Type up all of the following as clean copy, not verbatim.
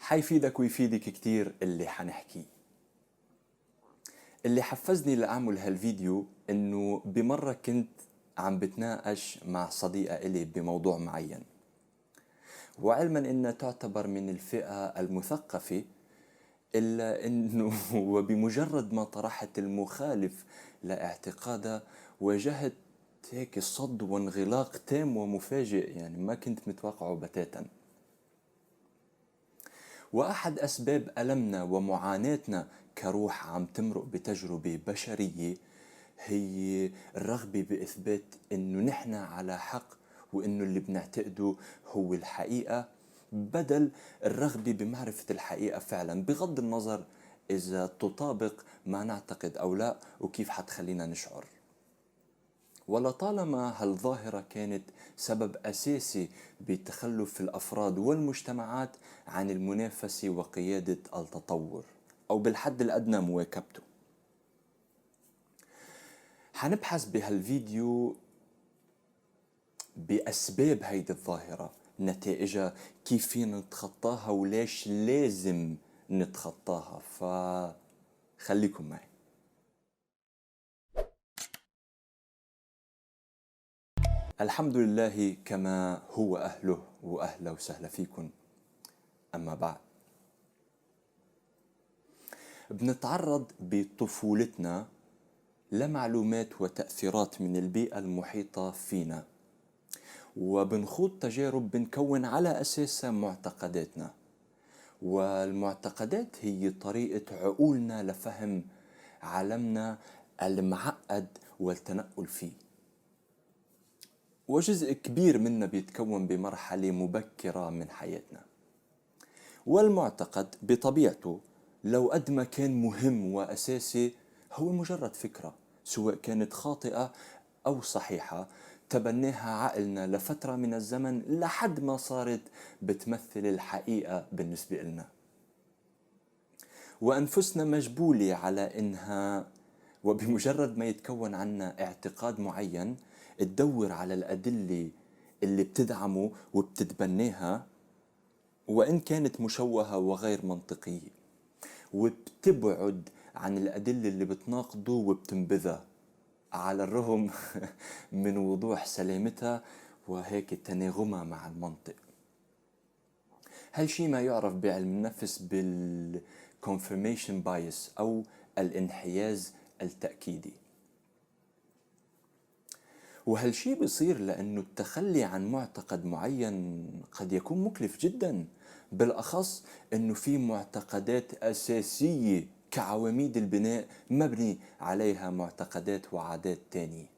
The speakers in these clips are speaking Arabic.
حيفيدك ويفيدك كتير اللي حنحكيه. اللي حفزني لأعمل هالفيديو إنه بمرة كنت عم بتناقش مع صديقة إلي بموضوع معين، وعلما إنها تعتبر من الفئة المثقفة، إلا إنه وبمجرد ما طرحت المخالف لاعتقادها واجهت هيك صد وانغلاق تام ومفاجئ، يعني ما كنت متوقعه بتاتا. وأحد أسباب ألمنا ومعاناتنا كروح عم تمرق بتجربة بشرية هي الرغبة بإثبات إنه نحن على حق، وإنه اللي بنعتقده هو الحقيقة، بدل الرغبة بمعرفة الحقيقة فعلا، بغض النظر إذا تطابق ما نعتقد أو لا وكيف حتخلينا نشعر. ولطالما هالظاهرة كانت سبب أساسي بتخلف الأفراد والمجتمعات عن المنافسة وقيادة التطور، أو بالحد الأدنى مواكبته. حنبحث بهالفيديو بأسباب هيدي الظاهرة، نتائجها، كيف فينا نتخطاها وليش لازم نتخطاها. فخليكم معي. الحمد لله كما هو أهله، وأهلا وسهلا فيكم. أما بعد، بنتعرض بطفولتنا لمعلومات وتأثيرات من البيئة المحيطة فينا، وبنخوض تجارب بنكون على أساسها معتقداتنا. والمعتقدات هي طريقة عقولنا لفهم عالمنا المعقد والتنقل فيه، وجزء كبير منا بيتكون بمرحلة مبكرة من حياتنا. والمعتقد بطبيعته لو قد ما كان مهم وأساسي، هو مجرد فكرة، سواء كانت خاطئة أو صحيحة، تبناها عقلنا لفترة من الزمن لحد ما صارت بتمثل الحقيقة بالنسبة لنا، وأنفسنا مجبولة على إنها، وبمجرد ما يتكون عنا اعتقاد معين، تدور على الأدلة اللي بتدعمه وبتتبناها، وإن كانت مشوهة وغير منطقية، وبتبعد عن الأدلة اللي بتناقضه وبتنبذها على الرغم من وضوح سلامتها وهيك تناغمها مع المنطق. هالشي ما يعرف بعلم النفس بالconfirmation bias أو الانحياز التأكيدي. وهالشي بيصير لأنه التخلي عن معتقد معين قد يكون مكلف جدا، بالأخص أنه في معتقدات أساسية كعواميد البناء مبني عليها معتقدات وعادات تانية،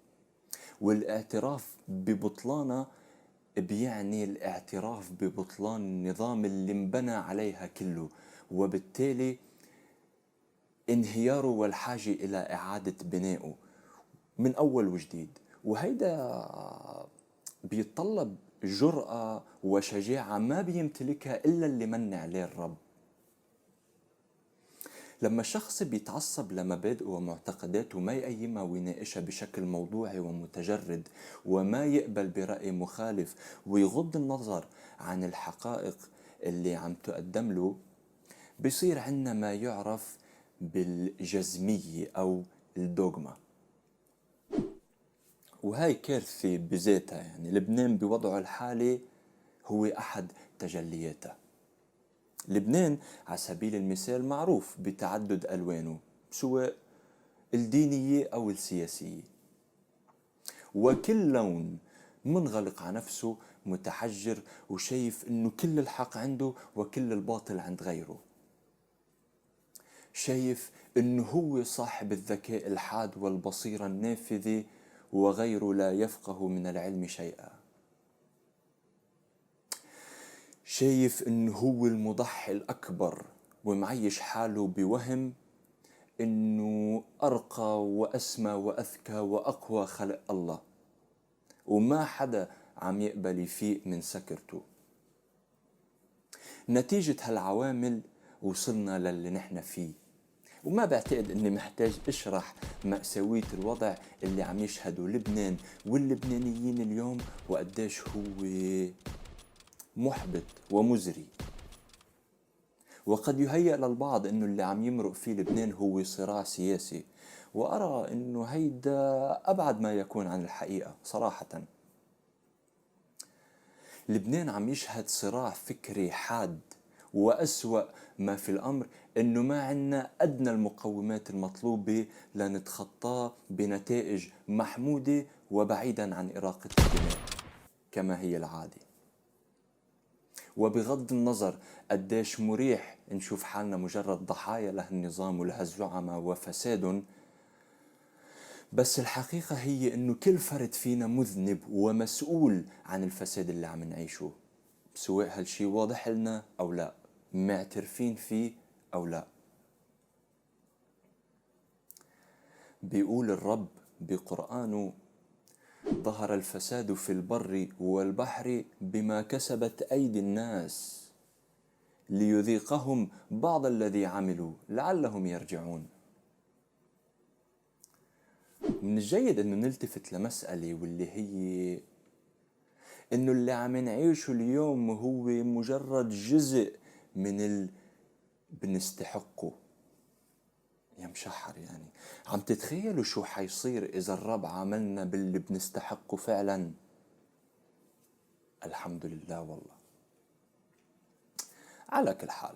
والاعتراف ببطلانها بيعني الاعتراف ببطلان النظام اللي انبنى عليها كله، وبالتالي انهياره والحاجة إلى إعادة بنائه من أول وجديد. وهيدا بيتطلب جرأة وشجاعة ما بيمتلكها إلا اللي من عليه الرب. لما الشخص بيتعصب لمبادئه ومعتقداته، ما يقيمها ويناقشها بشكل موضوعي ومتجرد، وما يقبل برأي مخالف، ويغض النظر عن الحقائق اللي عم تقدم له، بيصير عندنا ما يعرف بالجزمية أو الدوغما. وهاي كارثة بذاتها، يعني لبنان بوضعه الحالي هو أحد تجلياتها. لبنان على سبيل المثال معروف بتعدد ألوانه، سواء الدينية أو السياسية، وكل لون منغلق على نفسه، متحجر، وشايف إنه كل الحق عنده وكل الباطل عند غيره، شايف إنه هو صاحب الذكاء الحاد والبصيرة النافذة وغيره لا يفقه من العلم شيئا، شايف إنه هو المضحي الأكبر، ومعيش حاله بوهم إنه أرقى وأسمى وأذكى وأقوى خلق الله، وما حدا عم يقبل يفيق من سكرته. نتيجة هالعوامل وصلنا للي نحن فيه، وما بعتقد اني محتاج اشرح مأساوية الوضع اللي عم يشهده لبنان واللبنانيين اليوم، وقديش هو محبط ومزري. وقد يهيأ للبعض أنه اللي عم يمرق فيه لبنان هو صراع سياسي، وأرى أنه هيدا أبعد ما يكون عن الحقيقة صراحة. لبنان عم يشهد صراع فكري حاد، وأسوأ ما في الأمر أنه ما عنا أدنى المقومات المطلوبة لنتخطاه بنتائج محمودة وبعيدا عن إراقة الدماء كما هي العادة. وبغض النظر قديش مريح نشوف حالنا مجرد ضحايا لهالنظام ولهالزعماء وفساد، بس الحقيقة هي أنه كل فرد فينا مذنب ومسؤول عن الفساد اللي عم نعيشه، سواء هالشي واضح لنا أو لا، معترفين فيه أو لا. بيقول الرب بقرآنه: ظهر الفساد في البر والبحر بما كسبت أيدي الناس ليذيقهم بعض الذي عملوا لعلهم يرجعون. من الجيد أنه نلتفت لمسألة، واللي هي أنه اللي عم نعيشه اليوم هو مجرد جزء من بنستحقه. يا مشحر، يعني عم تتخيلوا شو حيصير إذا الرب عملنا باللي بنستحقه فعلا؟ الحمد لله. والله على كل حال،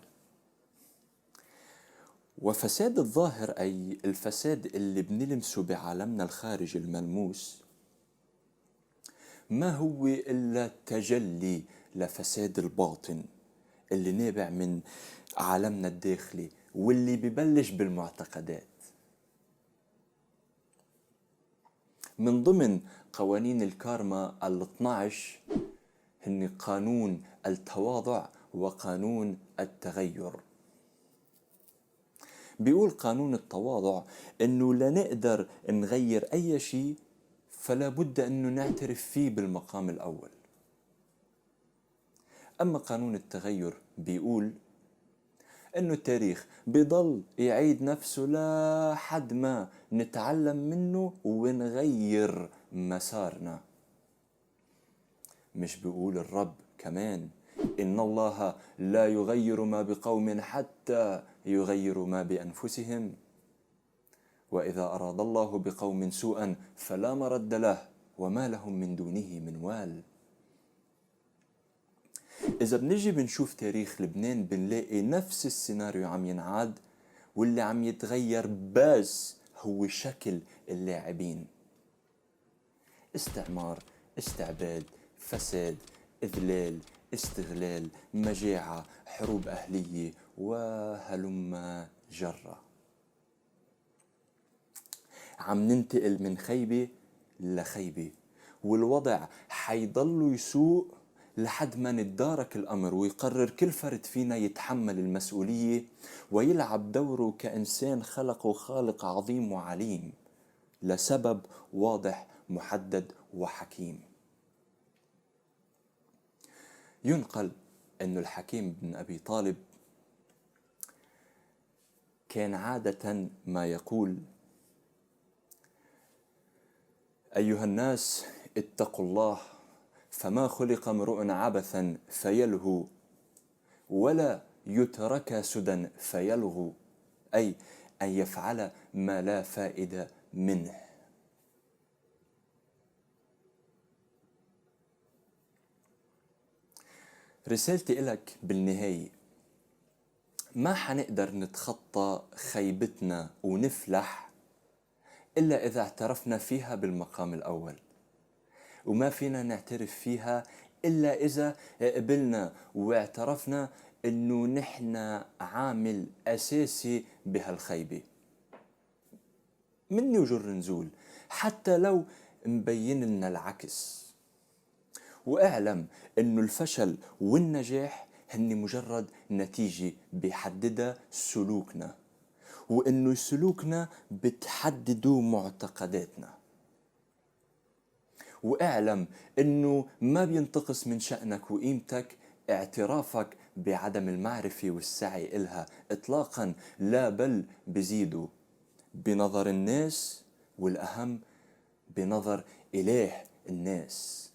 وفساد الظاهر أي الفساد اللي بنلمسه بعالمنا الخارج الملموس ما هو إلا تجلي لفساد الباطن اللي نابع من عالمنا الداخلي، واللي ببلش بالمعتقدات. من ضمن قوانين الكارما ال12 هن قانون التواضع وقانون التغير. بيقول قانون التواضع انه لنقدر نغير اي شيء فلا بد انه نعترف فيه بالمقام الاول. اما قانون التغير بيقول انه التاريخ بيضل يعيد نفسه لحد ما نتعلم منه ونغير مسارنا. مش بيقول الرب كمان إن الله لا يغير ما بقوم حتى يغيروا ما بأنفسهم، وإذا أراد الله بقوم سوءا فلا مرد له وما لهم من دونه من وال. إذا بنجي بنشوف تاريخ لبنان بنلاقي نفس السيناريو عم ينعاد، واللي عم يتغير بس هو شكل اللاعبين: استعمار، استعباد، فساد، إذلال، استغلال، مجاعة، حروب أهلية، وهلم جرة. عم ننتقل من خيبة لخيبة، والوضع حيضل يسوء لحد ما نتدارك الأمر ويقرر كل فرد فينا يتحمل المسؤولية ويلعب دوره كإنسان خلقه خالق عظيم وعليم لسبب واضح محدد وحكيم. ينقل أن الحكيم بن أبي طالب كان عادة ما يقول: أيها الناس اتقوا الله، فما خلق امرؤ عبثا فيلهو ولا يترك سدى فيلغو، أي أن يفعل ما لا فائدة منه. رسالتي إلك بالنهاية: ما حنقدر نتخطى خيبتنا ونفلح إلا إذا اعترفنا فيها بالمقام الأول، وما فينا نعترف فيها إلا إذا قبلنا واعترفنا إنه نحن عامل أساسي بهالخيبة. مني وجر نزول حتى لو مبين لنا العكس، واعلم إنه الفشل والنجاح هن مجرد نتيجة بيحددها سلوكنا، وإنه سلوكنا بتحددوا معتقداتنا. واعلم إنه ما بينتقص من شأنك وقيمتك اعترافك بعدم المعرفة والسعي إلها إطلاقا، لا بل بزيدوا بنظر الناس، والأهم بنظر إله الناس.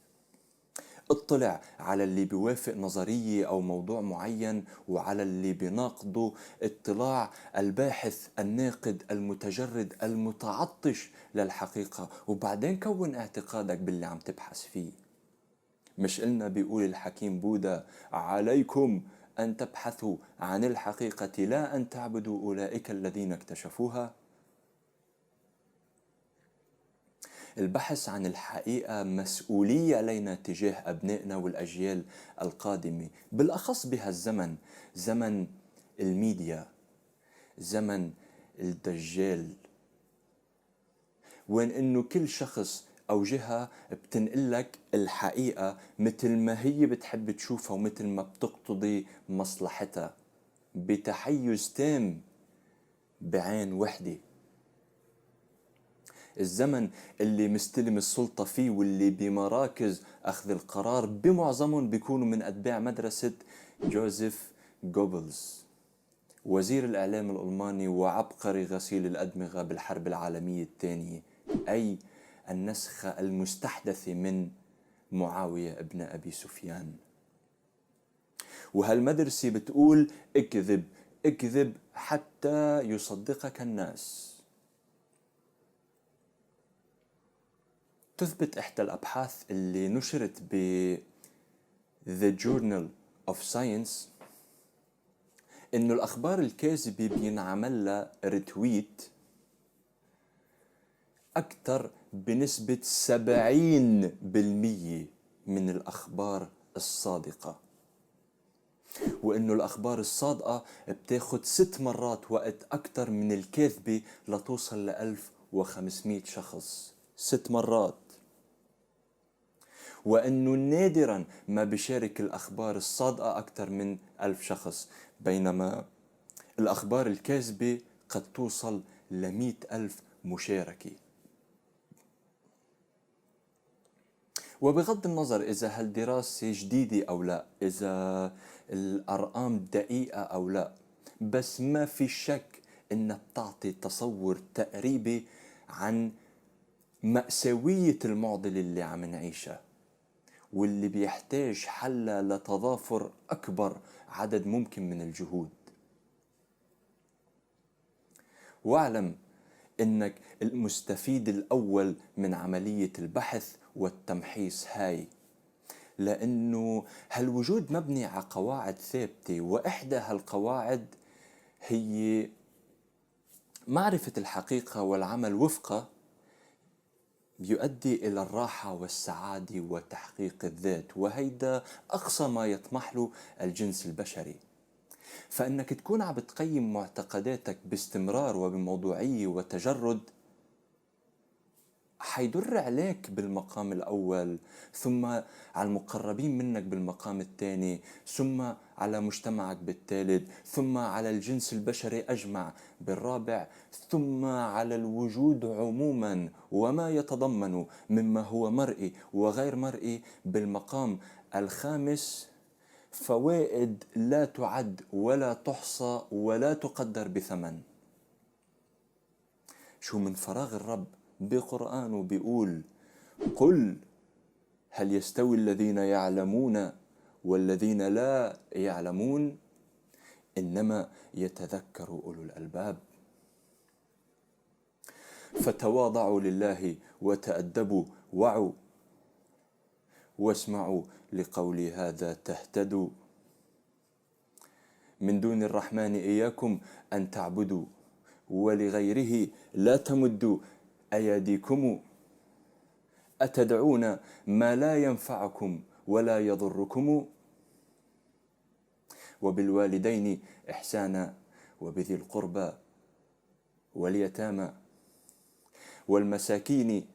اطلع على اللي بيوافق نظرية أو موضوع معين وعلى اللي بيناقضه، اطلاع الباحث الناقد المتجرد المتعطش للحقيقة، وبعدين كون اعتقادك باللي عم تبحث فيه. مش قلنا بيقول الحكيم بوذا: عليكم أن تبحثوا عن الحقيقة لا أن تعبدوا أولئك الذين اكتشفوها. البحث عن الحقيقة مسؤولية علينا تجاه أبنائنا والأجيال القادمة، بالأخص بهالزمن، زمن الميديا، زمن الدجال، وين إنه كل شخص أو جهة بتنقلك الحقيقة مثل ما هي بتحب تشوفها ومثل ما بتقتضي مصلحتها، بتحيز تام بعين وحدة. الزمن اللي مستلم السلطة فيه واللي بمراكز أخذ القرار بمعظمهم بيكونوا من أتباع مدرسة جوزيف جوبلز، وزير الإعلام الألماني وعبقري غسيل الأدمغة بالحرب العالمية الثانية، أي النسخة المستحدثة من معاوية ابن أبي سفيان. وهالمدرسة بتقول: اكذب اكذب حتى يصدقك الناس. تثبت إحدى الأبحاث اللي نشرت ب The Journal of Science إنه الأخبار الكاذبة بينعمل لها ريتويت أكثر بنسبة 70% من الأخبار الصادقة، وإنه الأخبار الصادقة بتاخد 6 مرات وقت أكثر من الكاذبة لتوصل ل 1500 شخص. 6 مرات. وأنه نادرا ما بيشارك الأخبار الصادقة أكثر من 1000 شخص، بينما الأخبار الكاذبة قد توصل ل100,000 مشاركة. وبغض النظر إذا هالدراسة جديدة أو لا، إذا الأرقام دقيقة أو لا، بس ما في شك إنها بتعطي تصور تقريبي عن مأساوية المعضلة اللي عم نعيشها، واللي بيحتاج حل لتضافر أكبر عدد ممكن من الجهود. واعلم إنك المستفيد الأول من عملية البحث والتمحيص هاي، لأنه هالوجود مبني على قواعد ثابتة، وإحدى هالقواعد هي معرفة الحقيقة والعمل وفقها بيؤدي إلى الراحة والسعادة وتحقيق الذات، وهيدا أقصى ما يطمح له الجنس البشري. فإنك تكون عم بتقيم معتقداتك باستمرار وبموضوعية وتجرد حيدر عليك بالمقام الأول، ثم على المقربين منك بالمقام الثاني، ثم على مجتمعك بالثالث، ثم على الجنس البشري أجمع بالرابع، ثم على الوجود عموما وما يتضمن مما هو مرئي وغير مرئي بالمقام الخامس. فوائد لا تعد ولا تحصى ولا تقدر بثمن. شو من فراغ الرب بقرآنه بيقول: قل هل يستوي الذين يعلمون والذين لا يعلمون، إنما يتذكر أولو الألباب. فتواضعوا لله وتأدبوا، وعوا واسمعوا لقولي هذا تهتدوا. من دون الرحمن إياكم أن تعبدوا، ولغيره لا تمدوا أيديكم. أتدعون ما لا ينفعكم ولا يضركم. وبالوالدين إحسانا، وبذي القربى واليتامى والمساكين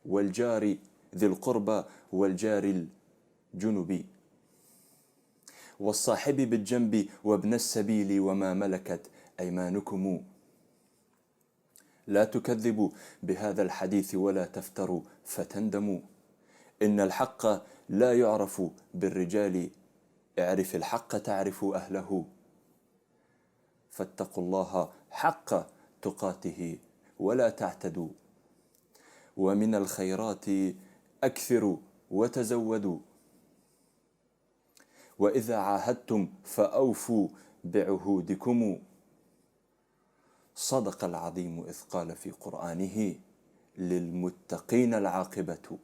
والجار ذي القربى والجار الجنب والصاحب بالجنب وابن السبيل وما ملكت أيمانكم. لا تكذبوا بهذا الحديث ولا تفتروا فتندموا. إن الحق لا يعرف بالرجال، اعرف الحق تعرف أهله. فاتقوا الله حق تقاته ولا تعتدوا. ومن الخيرات أكثروا وتزودوا، وإذا عاهدتم فأوفوا بعهودكم. صدق العظيم إذ قال في قرآنه: للمتقين العاقبة.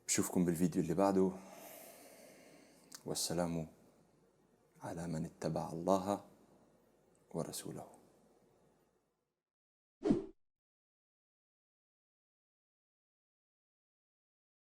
بشوفكم بالفيديو اللي بعده، والسلام على من اتبع الله ورسوله.